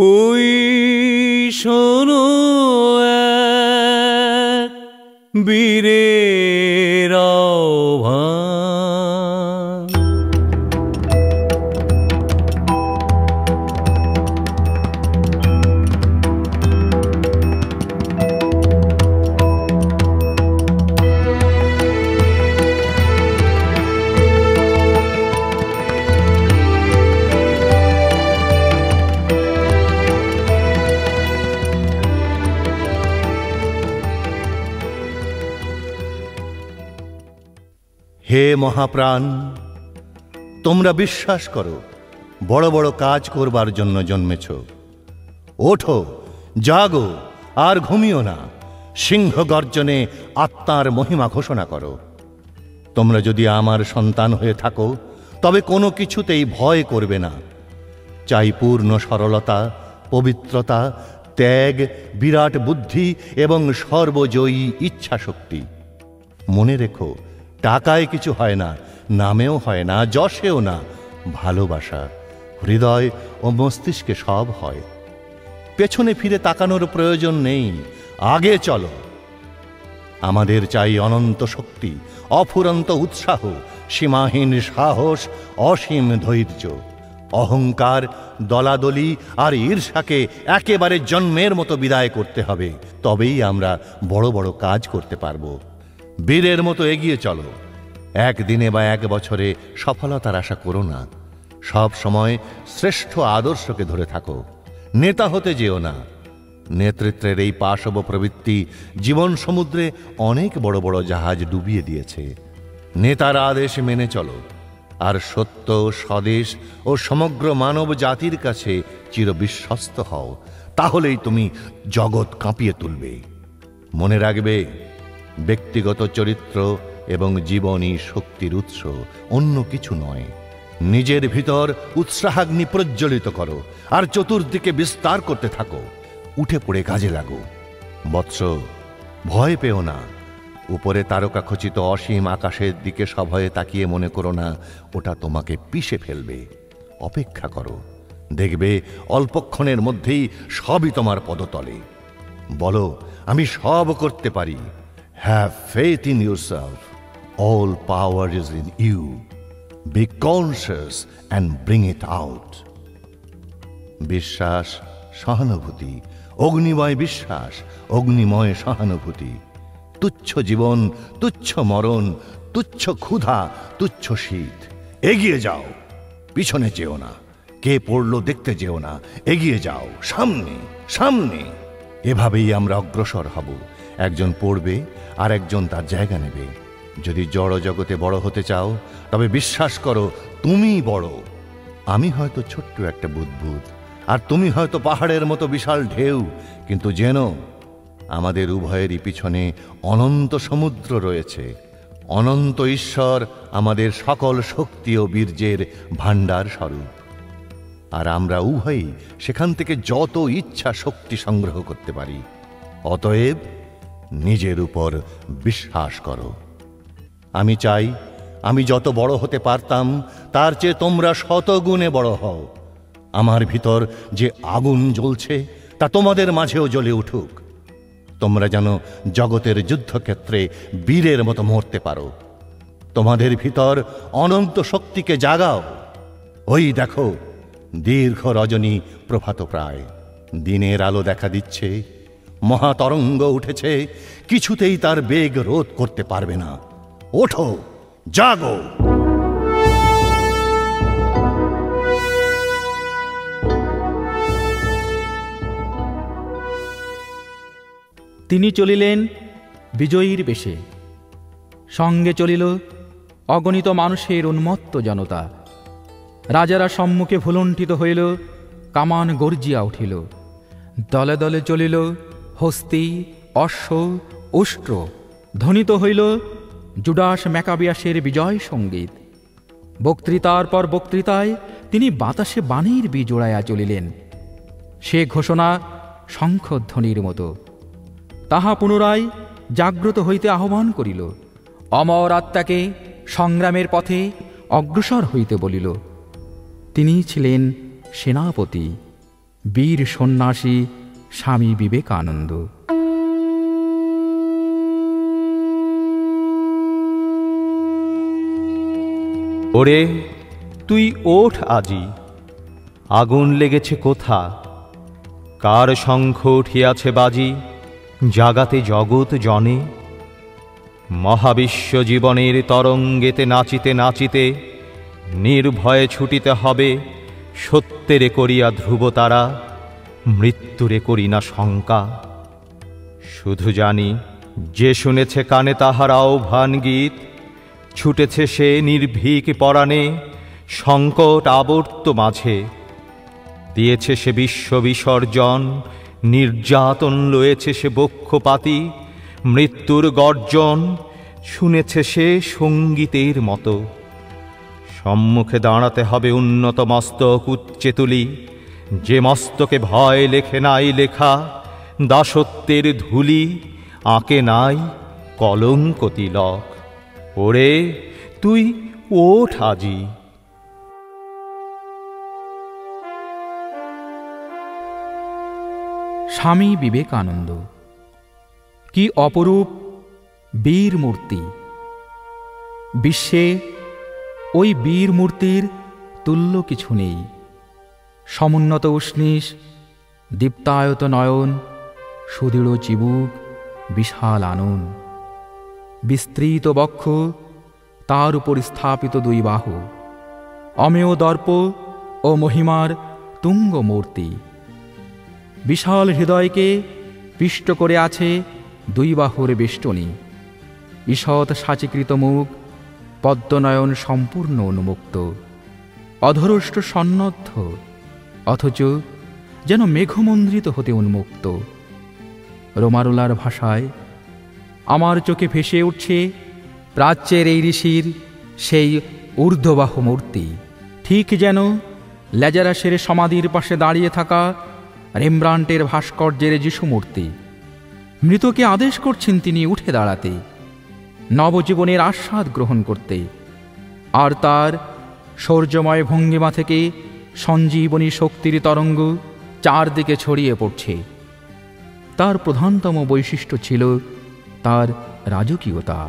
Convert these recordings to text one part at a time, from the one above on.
ওই শোনো এক বীরের আহ্বান, হে মহাপ্রাণ, তোমরা বিশ্বাস করো বড় বড় কাজ করবার জন্য জন্মেছ। ওঠো, জাগো, আর ঘুমিও না। সিংহ গর্জনে আত্মার মহিমা ঘোষণা করো। তোমরা যদি আমার সন্তান হয়ে থাকো তবে কোনো কিছুতেই ভয় করবে না। চাই পূর্ণ সরলতা, পবিত্রতা, ত্যাগ, বিরাট বুদ্ধি এবং সর্বজয়ী ইচ্ছা শক্তি। মনে রেখো, টাকায় কিছু হয় না, নামেও হয় না, যশেও না। ভালোবাসা, হৃদয় ও মস্তিষ্কে সব হয়। পেছনে ফিরে তাকানোর প্রয়োজন নেই, আগে চলো। আমাদের চাই অনন্ত শক্তি, অফুরন্ত উৎসাহ, সীমাহীন সাহস, অসীম ধৈর্য। অহংকার, দলাদলি আর ঈর্ষাকে একেবারে জন্মের মতো বিদায় করতে হবে। তবেই আমরা বড় বড় কাজ করতে পারবো। বীরের মতো এগিয়ে চলো। একদিনে বা এক বছরে সফলতার আশা করো না। সব সময় শ্রেষ্ঠ আদর্শকে ধরে থাকো। নেতা হতে যেও না। নেতৃত্বের এই পাশব প্রবৃত্তি জীবন সমুদ্রে অনেক বড় বড় জাহাজ ডুবিয়ে দিয়েছে। নেতার আদেশ মেনে চলো, আর সত্য, স্বদেশ ও সমগ্র মানব জাতির কাছে চিরবিশ্বস্ত হও। তাহলেই তুমি জগৎ কাঁপিয়ে তুলবে। মনে রাখবে, ব্যক্তিগত চরিত্র এবং জীবনই শক্তির উৎস, অন্য কিছু নয়। নিজের ভিতর উৎসাহাগ্নি প্রজ্বলিত করো আর চতুর্দিকে বিস্তার করতে থাকো। উঠে পড়ে কাজে লাগো। বৎস, ভয় পেও না। উপরে তারকা খচিত অসীম আকাশের দিকে সভয়ে তাকিয়ে মনে করো না ওটা তোমাকে পিষে ফেলবে। অপেক্ষা করো, দেখবে অল্পক্ষণের মধ্যেই সবই তোমার পদতলে। বলো, আমি সব করতে পারি। Have faith in yourself. All power is in you. Be conscious and bring it out. বিশ্বাস, সহানুভূতি, অগ্নিময় বিশ্বাস, অগ্নিময় সহানুভূতি। তুচ্ছ জীবন, তুচ্ছ মরণ, তুচ্ছ ক্ষুধা, তুচ্ছ শীত। এগিয়ে যাও, পিছনে যেও না। কে পড়লো দেখতে যেও না। এগিয়ে যাও, সামনে সামনে। এভাবেই আমরা অগ্রসর হব। একজন পড়বে আর একজন তার জায়গা নেবে। যদি জড় জগতে বড় হতে চাও তবে বিশ্বাস করো তুমি বড়। আমি হয়তো ছোট্ট একটা বুদবুদ, আর তুমি হয়তো পাহাড়ের মতো বিশাল ঢেউ, কিন্তু জেনো আমাদের উভয়েরই পিছনে অনন্ত সমুদ্র রয়েছে। অনন্ত ঈশ্বর আমাদের সকল শক্তি ও বীর্যের ভাণ্ডার স্বরূপ, আর আমরা উভয়ই সেখান থেকে যত ইচ্ছা শক্তি সংগ্রহ করতে পারি। অতএব নিজের উপর বিশ্বাস করো। আমি চাই আমি যত বড় হতে পারতাম তার চেয়ে তোমরা শতগুণে বড় হও। আমার ভিতর যে আগুন জ্বলছে তা তোমাদের মাঝেও জ্বলে উঠুক। তোমরা যেন জগতের যুদ্ধক্ষেত্রে বীরের মতো মরতে পারো। তোমাদের ভিতর অনন্ত শক্তিকে জাগাও। ওই দেখো, দীর্ঘ রজনী প্রভাত প্রায়, দিনের আলো দেখা দিচ্ছে। মহাতরঙ্গ উঠেছে, কিছুতেই তার বেগ রোধ করতে পারবে না। ওঠো, জাগো। তিনি চলিলেন বিজয়ীর বেশে। সঙ্গে চলিল অগণিত মানুষের উন্মত্ত জনতা। রাজারা সম্মুখে ভুলুণ্ঠিত হইল, কামান গর্জিয়া উঠিল। দলে দলে চলিল হস্তি, অশ্ব, উষ্ট্র। ধ্বনিত হইল জুডাস ম্যাকাবিয়াসের বিজয় সঙ্গীত। বক্তৃতার পর বক্তৃতায় তিনি বাতাসে বাণীর বীজ ওড়াইয়া চলিলেন। সে ঘোষণা শঙ্খধ্বনির মতো। তাহা পুনরায় জাগ্রত হইতে আহ্বান করিল। অমর আত্মাকে সংগ্রামের পথে অগ্রসর হইতে বলিল। তিনি ছিলেন সেনাপতি, বীর সন্ন্যাসী স্বামী বিবেকানন্দ। ওরে তুই ওঠ আজি, আগুন লেগেছে কোথা, কার শঙ্খ উঠিয়াছে বাজি, জাগাতে জগৎ জনে। মহাবিশ্ব জীবনের তরঙ্গেতে নাচিতে নাচিতে নির্ভয়ে ছুটিতে হবে, সত্যেরে করিয়া ধ্রুবতারা, মৃত্যুরে করি না শঙ্কা। শুধু জানি যে শুনেছে কানে তাহার আহ্বান গীত, ছুটেছে সে নির্ভীক পরাণে সংকট আবর্ত মাঝে। দিয়েছে সে বিশ্ব বিসর্জন, নির্যাতন লয়েছে সে বক্ষপাতি, মৃত্যুর গর্জন শুনেছে সে সঙ্গীতের মতো। সম্মুখে দাঁড়াতে হবে উন্নত মস্তক উচ্চে তুলি, যে মস্তকে ভয় লেখে নাই লেখা, দাসত্বের ধূলি আঁকে নাই কলঙ্ক তিলক। ওরে তুই ওঠ আজি। স্বামী বিবেকানন্দ কি অপরূপ বীর মূর্তি! বিশ্বে ওই বীর মূর্তির তুল্য কিছু নেই। সমুন্নত উষ্ণীষ, দীপ্তায়ত নয়ন, সুদৃঢ় চিবুক, বিশাল আনন, বিস্তৃত বক্ষ, তার উপর স্থাপিত দুই বাহু, অমেয় দর্প ও মহিমার তুঙ্গ মূর্তি। বিশাল হৃদয়কে পিষ্ট করে আছে দুই বাহুর বেষ্টনী। ঈষৎ সাচীকৃত মুখ, পদ্মনয়ন সম্পূর্ণ উন্মুক্ত, অধরষ্ট সন্নদ্ধ, অথচ যেন মেঘমন্দ্রিত হতে উন্মুক্ত। রোমারোলার ভাষায় আমার চোখে ভেসে উঠছে প্রাচ্যের এই ঋষির সেই ঊর্ধ্ববাহু মূর্তি, ঠিক যেন ল্যাজারাসের সমাধির পাশে দাঁড়িয়ে থাকা রেমব্রান্টের ভাস্কর্যের যিশু মূর্তি। মৃতকে আদেশ করছেন তিনি উঠে দাঁড়াতে, নবজীবনের আস্বাদ গ্রহণ করতে, আর তার শৌর্যময় ভঙ্গিমা থেকে সঞ্জীবনী শক্তির তরঙ্গ চারদিকে ছড়িয়ে পড়ছে। তার প্রধানতম বৈশিষ্ট্য ছিল তার রাজকীয়তা।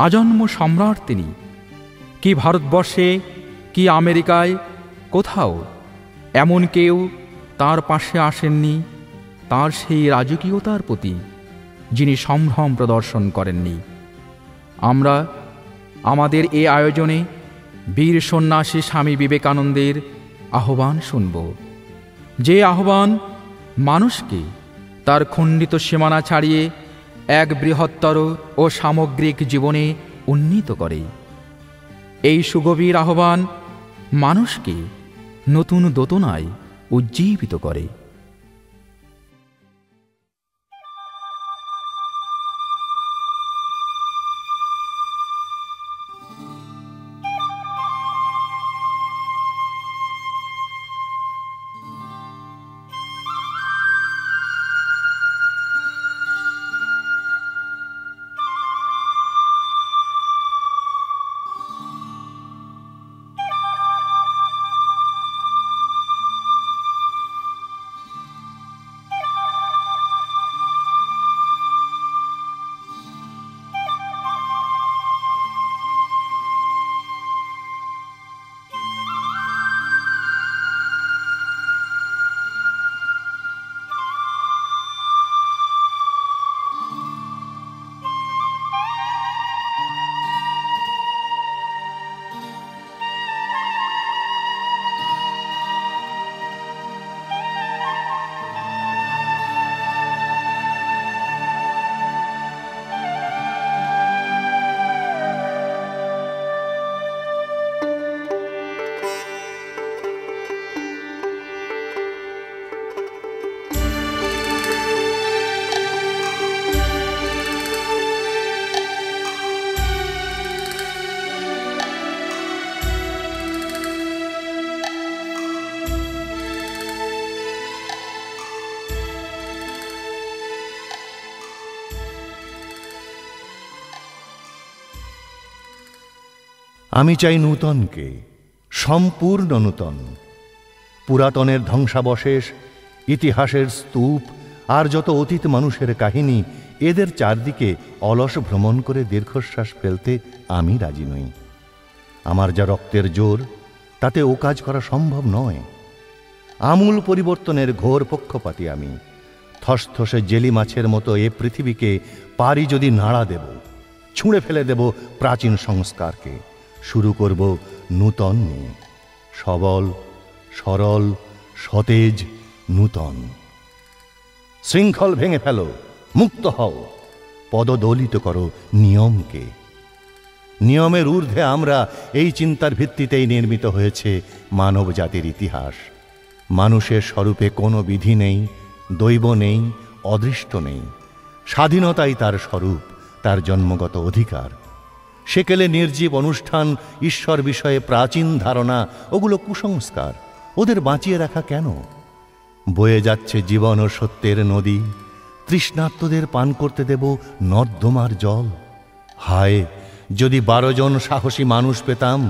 আজন্ম সম্রাট তিনি। কি ভারতবর্ষে, কি আমেরিকায়, কোথাও এমন কেউ তার পাশে আসেননি তার সেই রাজকীয়তার প্রতি, যিনি সম্ভ্রম প্রদর্শন করেননি। আমরা আমাদের এ আয়োজনে বীর সন্ন্যাসী স্বামী বিবেকানন্দের আহ্বান শুনব, যে আহ্বান মানুষকে তার খণ্ডিত সীমানা ছাড়িয়ে এক বৃহত্তর ও সামগ্রিক জীবনে উন্নীত করে। এই সুগভীর আহ্বান মানুষকে নতুন দোতনায় উজ্জীবিত করে। আমি চাই নূতনকে, সম্পূর্ণ নূতন। পুরাতনের ধ্বংসাবশেষ ইতিহাসের স্তূপ আর যত অতীত মানুষের কাহিনী, এদের চারদিকে অলস ভ্রমণ করে দীর্ঘশ্বাস ফেলতে আমি রাজি নই। আমার যা রক্তের জোর, তাতে ও কাজ করা সম্ভব নয়। আমূল পরিবর্তনের ঘোর পক্ষপাতী আমি। থসথসে জেলি মাছের মতো এ পৃথিবীকে পারি যদি নাড়া দেব, ছুঁড়ে ফেলে দেব প্রাচীন সংস্কারকে, শুরু করব নূতন নিয়ে, সবল, সরল, সতেজ, নূতন। শৃঙ্খল ভেঙে ফেলো, মুক্ত হও, পদদলিত করো নিয়মকে। নিয়মের ঊর্ধ্বে আমরা, এই চিন্তার ভিত্তিতেই নির্মিত হয়েছে মানব জাতির ইতিহাস। মানুষের স্বরূপে কোনো বিধি নেই, দৈব নেই, অদৃষ্ট নেই। স্বাধীনতাই তার স্বরূপ, তার জন্মগত অধিকার। সেকেলে নির্জীব অনুষ্ঠান, ঈশ্বর বিষয়ে প্রাচীন ধারণা, ওগুলো কুসংস্কার। ওদের বাঁচিয়ে রাখা কেন? বয়ে যাচ্ছে জীবন ও সত্যের নদী, তৃষ্ণার্তদের পান করতে দেব নর্দমার জল। হায়, যদি 12 জন সাহসী মানুষ পেতাম,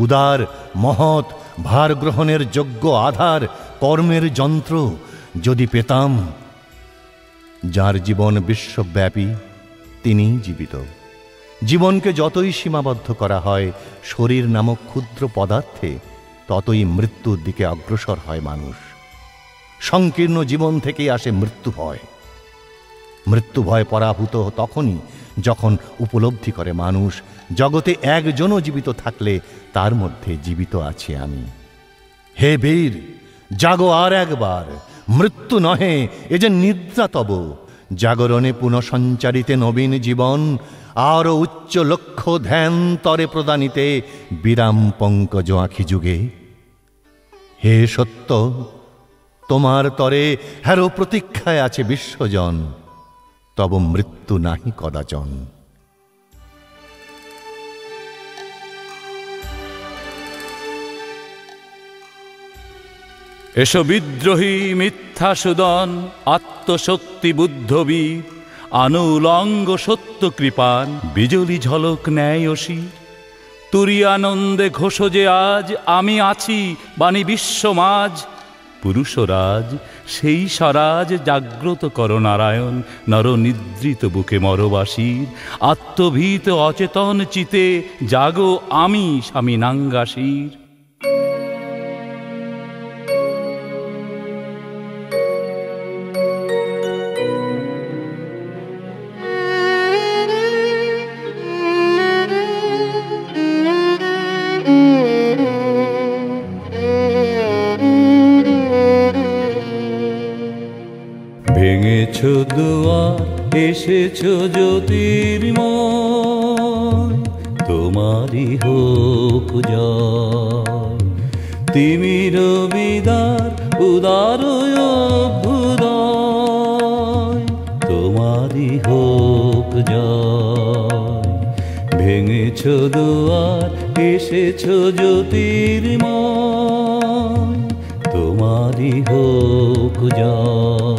উদার, মহৎ, ভার গ্রহণের যোগ্য আধার, কর্মের যন্ত্র যদি পেতাম। যার জীবন বিশ্বব্যাপী, তিনিই জীবিত। জীবনকে যতই সীমাবদ্ধ করা হয় শরীর নামক ক্ষুদ্র পদার্থে, ততই মৃত্যুর দিকে অগ্রসর হয় মানুষ। সংকীর্ণ জীবন থেকেই আসে মৃত্যু ভয়। মৃত্যু ভয় পরাভূত তখনই যখন উপলব্ধি করে মানুষ, জগতে একজনও জীবিত থাকলে তার মধ্যে জীবিত আছি আমি। হে বীর, জাগো আর একবার, মৃত্যু নহে এ যে নিদ্রা তব। জাগরণে পুনঃসঞ্চারিতে নবীন জীবন, আরো উচ্চ লক্ষ্য ধ্যান তরে প্রদানিতে বিরাম পঙ্কজ আঁখি যুগে। হে সত্য, তোমার তরে হ্যারো প্রতীক্ষায় আছে বিশ্বজন, তব মৃত্যু নাহি কদাচন। এসো বিদ্রোহী মিথ্যাসুদন, আত্মশক্তি বুদ্ধবীর, আনুলঙ্গ সত্য কৃপান, বিজলি ঝলক ন্যায় অসীর। তুরি আনন্দে ঘোষ যে আজ, আমি আছি বাণী বিশ্বমাজ। পুরুষরাজ সেই স্বরাজ জাগ্রত কর নারায়ণ, নর নিদ্রিত বুকে মরবাসীর। আত্মভীত অচেতন চিতে জাগো আমি স্বামী নাঙ্গাসীর। ভেঙেছো দুয়ার, এসেছো জ্যোতির্ময়, তোমারই হোক জয়। তিমির বিদার উদার অভ্যুদয়, তোমারই হোক জয়। ভেঙেছো দুয়ার, এসেছো জ্যোতির্ময়, তোমারই হোক জয়।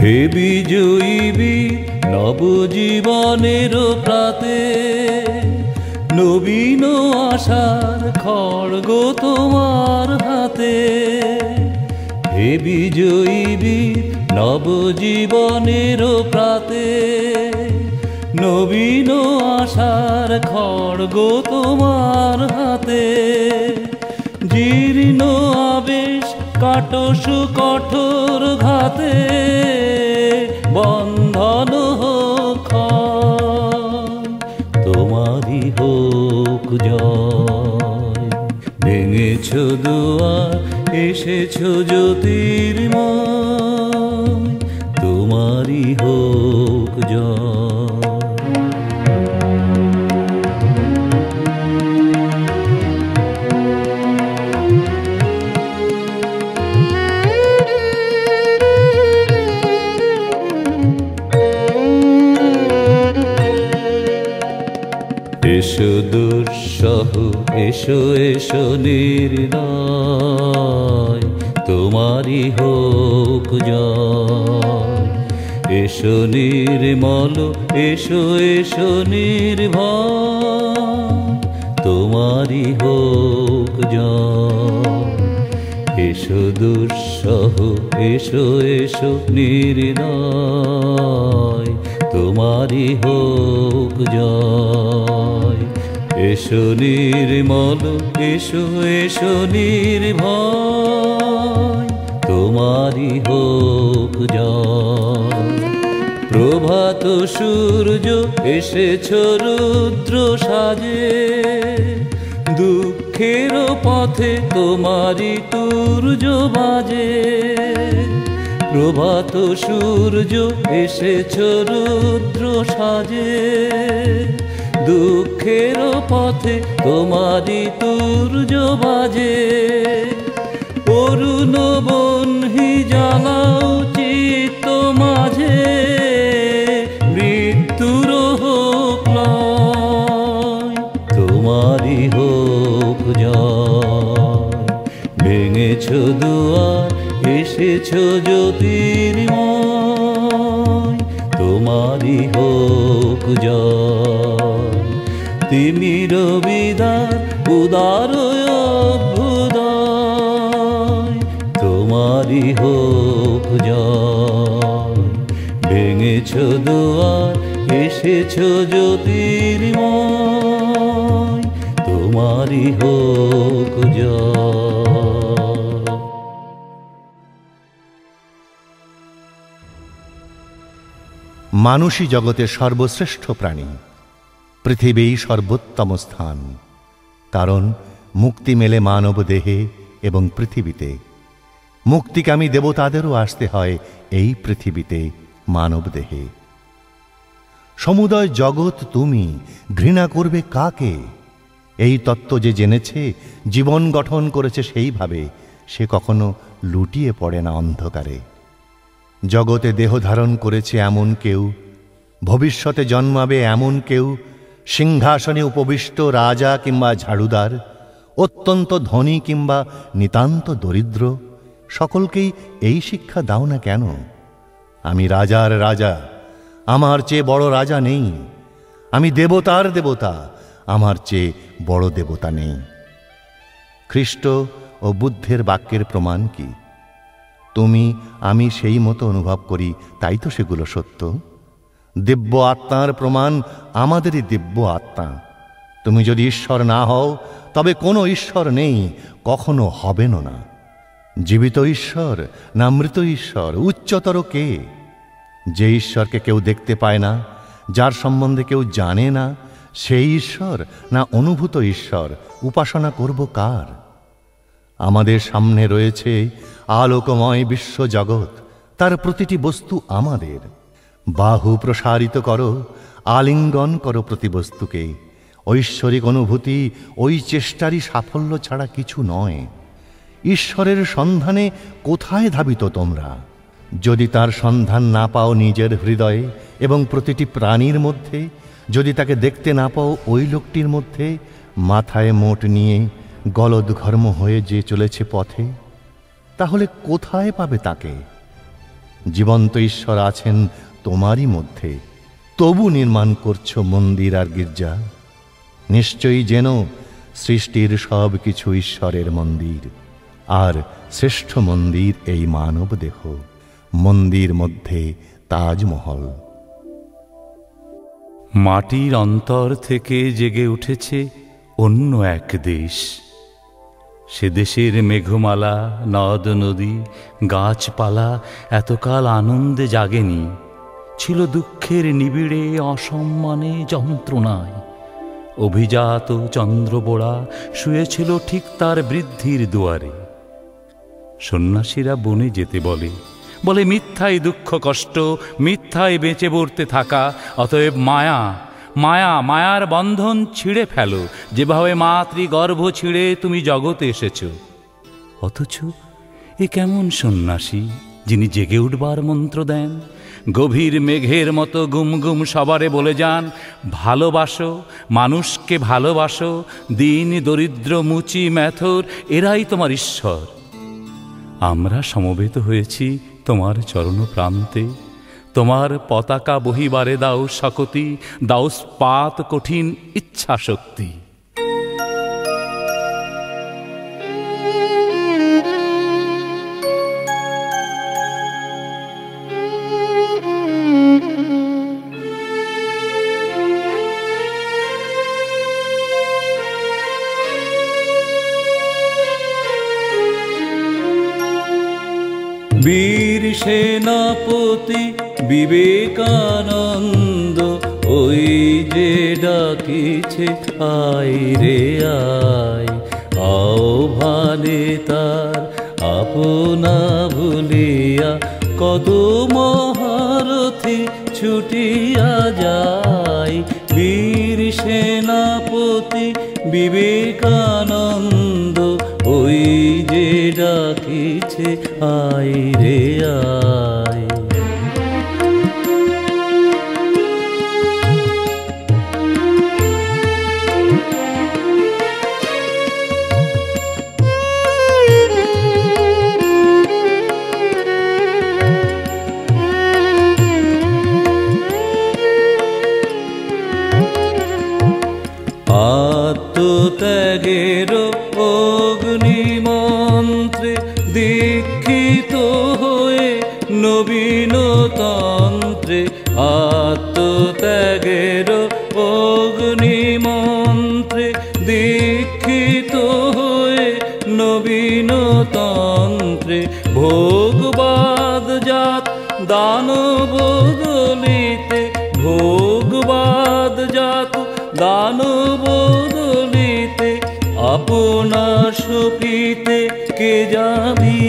হে বিজয়ী বীর, নবজীবনের প্রাতে, নবীন আশার খড়গ তোমার হাতে। হে বিজয়ী বীর, নবজীবনের প্রাতে, নবীন আশার খড়গ তোমার হাতে। জীর্ণ আবেশ কাটসু কঠোর ঘাতে, বন্ধন হোক ক্ষয়, তোমারই হোক জয়। ভেঙেছো দুয়ার, এসেছো জ্যোতির্ময়, তোমারই হোক জয়। এসো দুঃসহ, এসো এসো নির্দয়, তোমারই হোক জয়। এসো নির্মল, এসো এসো নির্ভয়, তোমারই হোক জয়। এসো দুঃসহ, এসো এসো নির্দয়, তোমারই হোক জয়। এসো নির্মল, এসো এসো নির্ভয়, তোমারই হোক জয়। প্রভাত সূর্য এসেছ রুদ্র সাজে, দুঃখের পথে তোমারই তুর্য বাজে। প্রভাত সূর্য এসেছ রুদ্র সাজে, দুঃখের পথে তোমারই তুর্য বাজে। অরুণ বহ্নি জ্বালাও চিত্ত মাঝে, মৃত্যুর হোক লয়, তোমারই হোক জয়। ভেঙেছ দুয়ার, এসেছ জ্যোতির্ময়, তোমারই হোক জয়। তিমির বিদার উদার অভ্যুদয়, তোমারই হোক জয়। ভেঙেছ দুয়ার, এসেছ জ্যোতির্ময়, তোমারই হোক জয়। মানুষই জগতের সর্বশ্রেষ্ঠ প্রাণী, পৃথিবী সর্বোত্তম স্থান। কারণ মুক্তি মেলে মানব দেহে এবং পৃথিবীতে। মুক্তিকামী দেবতাদেরও আসতে হয় এই পৃথিবীতে মানব দেহে। সমুদয় জগৎ তুমি, ঘৃণা করবে কাকে? এই তত্ত্ব যে জেনেছে, জীবন গঠন করেছে সেইভাবে, সে কখনো লুটিয়ে পড়ে না অন্ধকারে। জগতে দেহ ধারণ করেছে এমন কেউ, ভবিষ্যতে জন্মাবে এমন কেউ, সিংহাসনে উপবিষ্ট রাজা কিংবা ঝাড়ুদার, অত্যন্ত ধনী কিংবা নিতান্ত দরিদ্র, সকলকেই এই শিক্ষা দাও না কেন? আমি রাজার রাজা, আমার চেয়ে বড় রাজা নেই। আমি দেবতার দেবতা, আমার চেয়ে বড় দেবতা নেই। খ্রিস্ট ও বুদ্ধের বাক্যের প্রমাণ কি? তুমি আমি সেই মতো অনুভব করি, তাই তো সেগুলো সত্য। দিব্য আত্মার প্রমাণ আমাদেরই দিব্য আত্মা। তুমি যদি ঈশ্বর না হও, তবে কোনো ঈশ্বর নেই, কখনো হবেনও না। জীবিত ঈশ্বর না মৃত ঈশ্বর, উচ্চতর কে? যে ঈশ্বরকে কেউ দেখতে পায় না, যার সম্বন্ধে কেউ জানে না, সেই ঈশ্বর না অনুভূত ঈশ্বর? উপাসনা করব কার? আমাদের সামনে রয়েছে আলোকময় বিশ্বজগৎ, তার প্রতিটি বস্তু আমাদের। বাহু প্রসারিত করো, আলিঙ্গন করো প্রতি বস্তুকে। ঐশ্বরিক অনুভূতি ওই চেষ্টারই সাফল্য ছাড়া কিছু নয়। ঈশ্বরের সন্ধানে কোথায় ধাবিত তোমরা? যদি তার সন্ধান না পাও নিজের হৃদয়ে এবং প্রতিটি প্রাণীর মধ্যে, যদি তাকে দেখতে না পাও ওই লোকটির মধ্যে, মাথায় মোট নিয়ে গলদঘর্ম হয়ে যে চলেছে পথে, তাহলে কোথায় পাবে তাকে? জীবন্ত ঈশ্বর আছেন তোমারই মধ্যে, তবু নির্মাণ করছো মন্দির আর গির্জা। নিশ্চয়ই যেন সৃষ্টির সব কিছু ঈশ্বরের মন্দির, আর শ্রেষ্ঠ মন্দির এই মানব দেহ। মন্দির মধ্যে তাজমহল। মাটির অন্তর থেকে জেগে উঠেছে অন্য এক দেশ। সে দেশের মেঘমালা, নদ নদী, গাছপালা এতকাল আনন্দে জাগেনি, ছিল দুঃখের নিবিড়ে, অসম্মানে, যন্ত্রণায়। অভিজাত চন্দ্রবোড়া শুয়েছিল ঠিক তার বৃদ্ধির দুয়ারে। সন্ন্যাসীরা বনে যেতে বলে, বলে মিথ্যাই দুঃখ কষ্ট, মিথ্যাই বেঁচে বর্তে থাকা। অতএব মায়া, মায়া, মায়ার বন্ধন ছিঁড়ে ফেলো, যেভাবে মাতৃগর্ভ ছিঁড়ে তুমি জগতে এসেছ। অথচ এ কেমন সন্ন্যাসী যিনি জেগে উঠবার মন্ত্র দেন? গভীর মেঘের মতো গুম গুম সবারে বলে যান, ভালোবাসো, মানুষকে ভালোবাসো, দিন দরিদ্র মুচি মেথর, এরাই তোমার ঈশ্বর। আমরা সমবেত হয়েছি তোমার চরণ প্রান্তে। তোমার পতাকা বহিবারে দাও শকতি, দাও স্পাত কঠিন ইচ্ছা শক্তি। বীর সেনাপতি বিবেকানন্দ ওই যে ডাকিছে আয় রে আয়, আহ্বানে তার আপনা ভুলিয়া কত মহারথী ছুটিয়া যায়। বীর সেনাপতি বিবেকানন্দ ওই যে ডাকিছে আয় রে আয়। আত্মত্যাগের অগ্নিমন্ত্রে দীক্ষিত হয়ে নবীনতন্ত্রে, আত্মত্যাগের অগ্নিমন্ত্রে দীক্ষিত হয়ে নবীনতন্ত্রে, ভোগবাদ জাত দানব দলিতে, ভোগবাদ জাত দানব দলিতে, আপনা সপিতে কে যাবি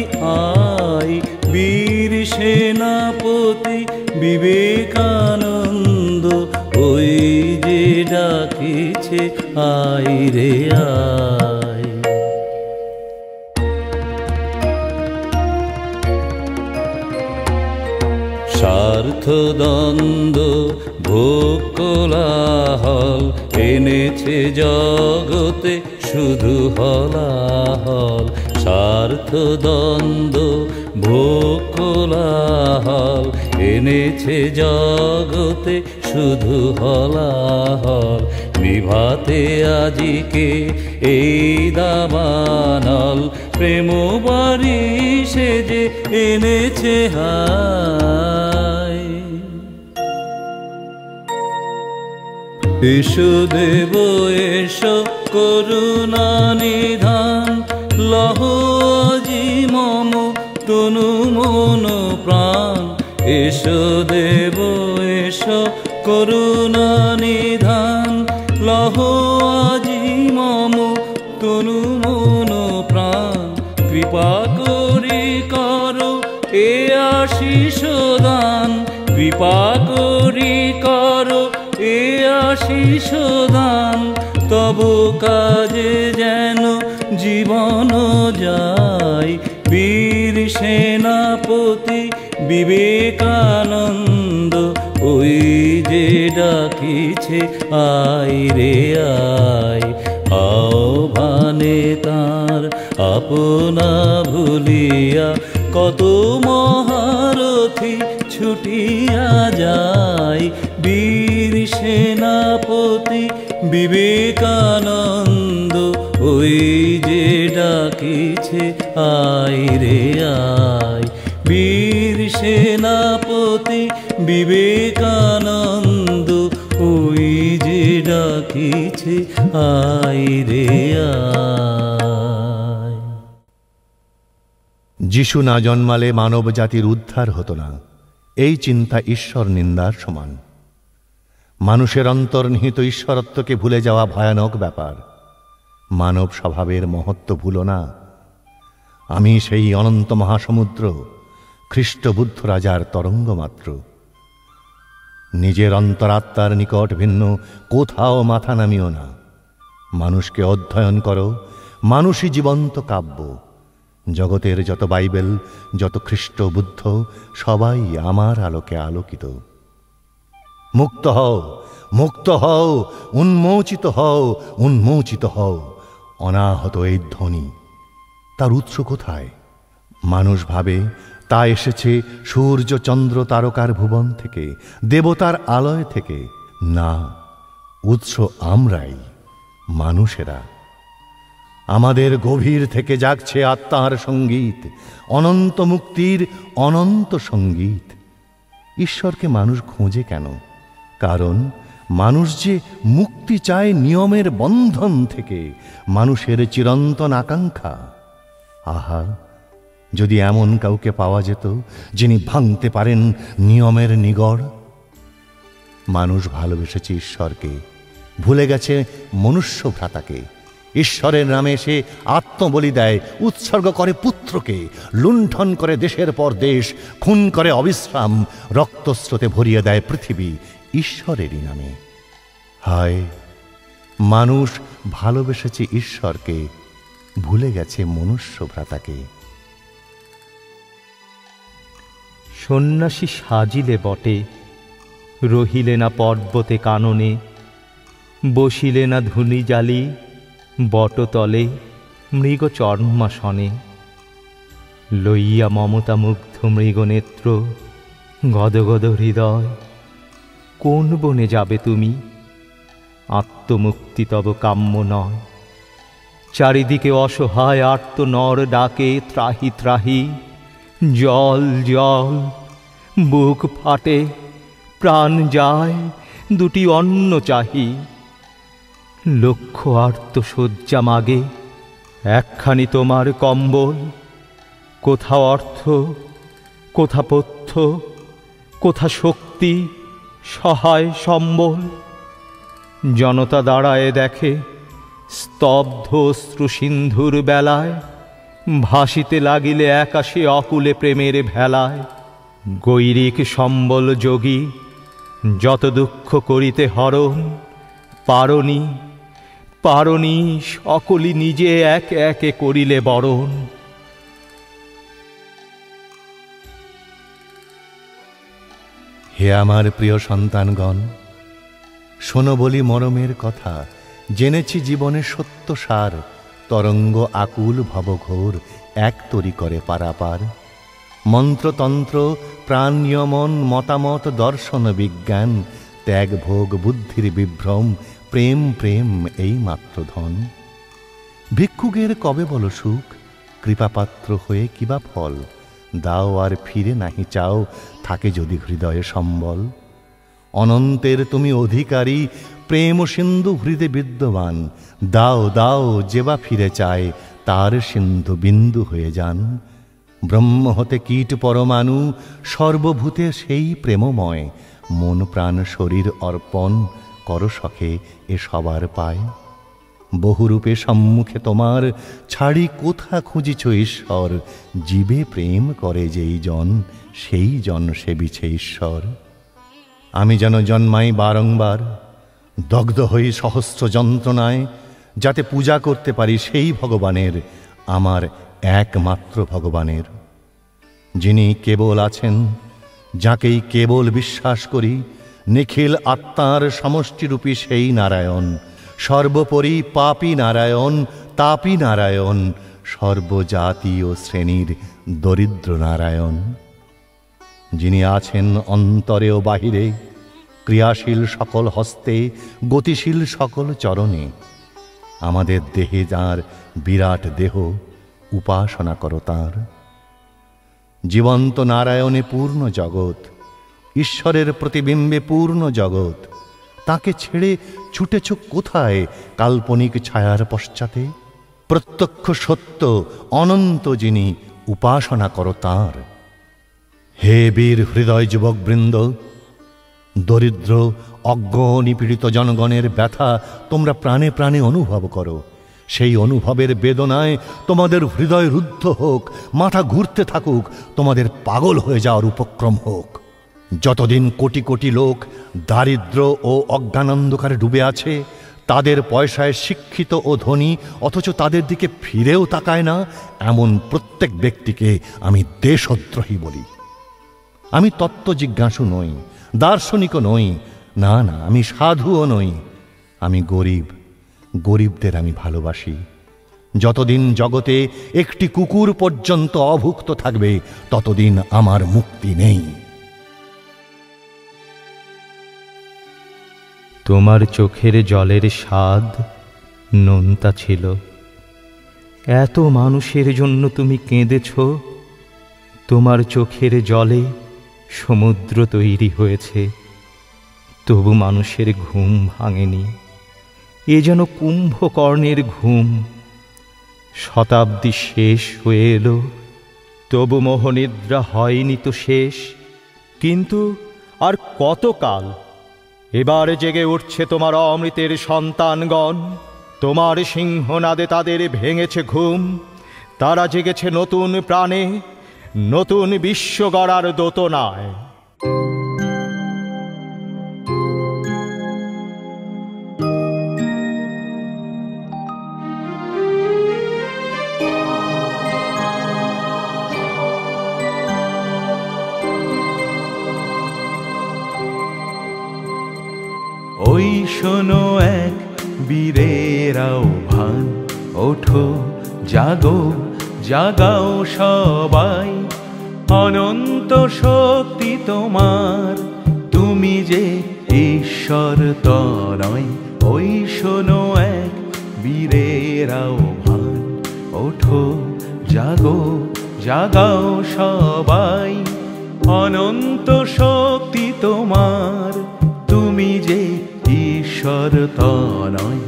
আয়। বীর সেনাপতি বিবেকানন্দ ওই যে ডাকিছে আয় রে আয়। স্বার্থদ্বন্দ্ব ভোগ কোলাহল এনেছে জগতে শুধু হলাহল। স্বার্থদ্বন্দ্ব ভোগ কোলাহল এনেছে জগতে শুধু হলাহল। নিভাতে আজিকে এই দাবানল, প্রেম বাড়ি সেজে এনেছে হায়। এসো দেব এসো করুণা নিধান, লহ আজি মম তনু মন প্রাণ। এসো দেব এসো করুণা নিধান, লহ আজি মম তনু মন প্রাণ। কৃপা করি করো এ আশিস দান, কৃপা করি করো এ আশিস দান। তব কাজে যেন জীবন যায়। বীর সেনাপতি বিবেকানন্দ ওই যে ডাকিছে আয় রে আয়। আহ্বানে তার আপনা ভুলিয়া কত মহারথী ছুটিয়া যায়। বীর সেনাপতি বিবেকানন্দ ওই যে ডাকিছে আয় রে আয়। বীর সেনাপতি বিবেকানন্দ ওই যে ডাকিছে আয় রে আয়। যিশু না জন্মালে মানব জাতির উদ্ধার হতো না, এই চিন্তা ঈশ্বর নিন্দার সমান। মানুষের অন্তর্নিহিত ঈশ্বরত্বকে ভুলে যাওয়া ভয়ানক ব্যাপার। মানব স্বভাবের মহত্ব ভুলো না। আমি সেই অনন্ত মহাসমুদ্র, খ্রিস্ট বুদ্ধ রাজার তরঙ্গ মাত্র। নিজের অন্তরাত্মার নিকট ভিন্ন কোথাও মাথা নামিও না। মানুষকে অধ্যয়ন করো, মানুষই জীবন্ত কাব্য। জগতের যত বাইবেল, যত খ্রিস্ট বুদ্ধ, সবাই আমার আলোকে আলোকিত। মুক্ত হও, মুক্ত হও, উন্মোচিত হও, উন্মোচিত হও। অনাহত এই ধ্বনি, তার উৎস কোথায়? মানুষ ভাবে তা এসেছে সূর্য চন্দ্র তারকার ভুবন থেকে, দেবতার আলয় থেকে। না, উৎস আমরাই, মানুষেরা। আমাদের গভীর থেকে জাগছে আত্মার সঙ্গীত, অনন্ত মুক্তির অনন্ত সঙ্গীত। ঈশ্বরকে মানুষ খোঁজে কেন? কারণ মানুষ যে মুক্তি চায় নিয়মের বন্ধন থেকে, মানুষের চিরন্তন আকাঙ্ক্ষা। আহা, যদি এমন কাউকে পাওয়া যেত যিনি ভাঙতে পারেন নিয়মের নিগড়। মানুষ ভালোবেসেছে ঈশ্বরকে, ভুলে গেছে মনুষ্য ভ্রাতাকে। ঈশ্বরের নামে সে আত্মবলি দেয়, উৎসর্গ করে পুত্রকে, লুণ্ঠন করে দেশের পর দেশ, খুন করে অবিশ্রাম, রক্তস্রোতে ভরিয়ে দেয় পৃথিবী ঈশ্বরেরই নামে। হায়, মানুষ ভালোবেসেছে ঈশ্বরকে, ভুলে গেছে মনুষ্য ভ্রাতাকে। সন্ন্যাসী সাজিলে বটে, রহিলে না পর্বতে কাননে, বসিলে না ধুনি জালি বটতলে মৃগ চর্মাসনে। লইয়া মমতা মুগ্ধ মৃগনেত্র, গদগদ হৃদয়, কোন বনে যাবে তুমি? আত্মমুক্তি তব কাম্য নয়। চারিদিকে অসহায় আর্ত নর ডাকে, ত্রাহি ত্রাহি, জল জল, বুক ফাটে, প্রাণ যায়, দুটি অন্ন চাহি। লক্ষ আর্ত শয্যা মাগে, একখানি তোমার কম্বল। কোথা অর্থ, কোথা পথ্য, কোথা শক্তি, সহায় সম্বল। জনতা দাঁড়ায় দেখে, স্তব্ধ অশ্রু সিন্ধুর বেলায়, ভাসিতে লাগিলে আকাশে অকুলে প্রেমের ভেলায়। গৈরিক সম্বল যোগী, যত দুঃখ করিতে হরণ, পারণী পারণী সকলি নিজে একে একে করিলে বরণ। হে আমার প্রিয় সন্তানগণ, শোনো বলি মরমের কথা। জেনেছি জীবনের সত্য সার, তরঙ্গ আকুল ভবঘোর, এক তরি করে পারাপার। মন্ত্রতন্ত্র, প্রাণ নিয়মন, মতামত, দর্শন, বিজ্ঞান, ত্যাগ ভোগ, বুদ্ধির বিভ্রম, প্রেম প্রেম এই মাত্র ধন। ভিক্ষুকের কবে বলো সুখ, কৃপাপাত্র হয়ে কিবা ফল। দাও আর ফিরে নাহি চাও, থাকে যদি হৃদয়ে সম্বল। অনন্তের তুমি অধিকারী, প্রেম সিন্ধু হৃদে বিদ্যমান। দাও দাও যেবা ফিরে চায়, তার সিন্ধু বিন্দু হয়ে যান। ব্রহ্ম হতে কীট পরমাণু, সর্বভূতে সেই প্রেমময়। মন প্রাণ শরীর অর্পণ করো সখে, এ সবার পায়। বহুরূপে সম্মুখে তোমার, ছাড়ি কোথা খুঁজিছ ঈশ্বর। জীবে প্রেম করে যেই জন, সেই জন সেবিছে ঈশ্বর। আমি যেন জন্মাই বারংবার, দগ্ধ হই সহস্র যন্ত্রণায়, যাতে পূজা করতে পারি সেই ভগবানের, আমার একমাত্র ভগবানের। যিনি কেবল আছেন, যাকেই কেবল বিশ্বাস করি, নিখিল আত্মার সমষ্টিরূপী সেই নারায়ণ। সর্বোপরি পাপী নারায়ণ, তাপী নারায়ণ, সর্বজাতি ও শ্রেণীর দরিদ্র নারায়ণ। যিনি আছেন অন্তরে ও বাহিরে, ক্রিয়াশীল সকল হস্তে, গতিশীল সকল চরণে। আমাদের দেহে যার বিরাট দেহ, উপাসনা করো তাঁর। জীবন্ত নারায়ণে পূর্ণ জগৎ, ঈশ্বরের প্রতিবিম্বে পূর্ণ জগৎ। তাকে ছেড়ে ছুটেছ কোথায় কাল্পনিক ছায়ার পশ্চাতে? প্রত্যক্ষ সত্য অনন্ত যিনি, উপাসনা করো তাঁর। হে বীর হৃদয় যুবকবৃন্দ, দরিদ্র অজ্ঞ নিপীড়িত জনগণের ব্যথা তোমরা প্রাণে প্রাণে অনুভব করো। সেই অনুভবের বেদনায় তোমাদের হৃদয় রুদ্ধ হোক, মাথা ঘুরতে থাকুক, তোমাদের পাগল হয়ে যাওয়ার উপক্রম হোক। যতদিন কোটি কোটি লোক দারিদ্র ও অজ্ঞানান্ধকারে ডুবে আছে, তাদের পয়সায় শিক্ষিত ও ধনী, অথচ তাদের দিকে ফিরেও তাকায় না, এমন প্রত্যেক ব্যক্তিকে আমি দেশদ্রোহী বলি। আমি তত্ত্ব জিজ্ঞাসু নই, দার্শনিকও নই, না না, আমি সাধুও নই। আমি গরিব, গরিবদের আমি ভালোবাসি। যতদিন জগতে একটি কুকুর পর্যন্ত অভুক্ত থাকবে ততদিন আমার মুক্তি নেই। তোমার চোখের জলের স্বাদ নোনতা ছিল, এত মানুষের জন্য তুমি কেঁদেছ, তোমার চোখের জলে সমুদ্র তৈরি হয়েছে, তবু মানুষের ঘুম ভাঙেনি। এ যেন কুম্ভকর্ণের ঘুম। শতাব্দী শেষ হয়ে এলো, তবু মোহনিদ্রা হয়নি তো শেষ। কিন্তু আর কতকাল? এবার জেগে উঠছে তোমার অমৃতের সন্তানগণ, তোমার সিংহনাদে তাদের ভেঙেছে ঘুম। তারা জেগেছে নতুন প্রাণে, নতুন বিশ্ব গড়ার দোতনায়। ওই শোনো এক বীরের আহ্বান, ওঠো জাগো জাগাও সবাই, অনন্ত শক্তি তোমার, তুমি যে ঈশ্বর তনয়। ওই শোনো এক বীরের আহ্বান, ওঠো জাগো জাগাও সবাই, অনন্ত শক্তি তোমার, তুমি যে ঈশ্বর তনয়।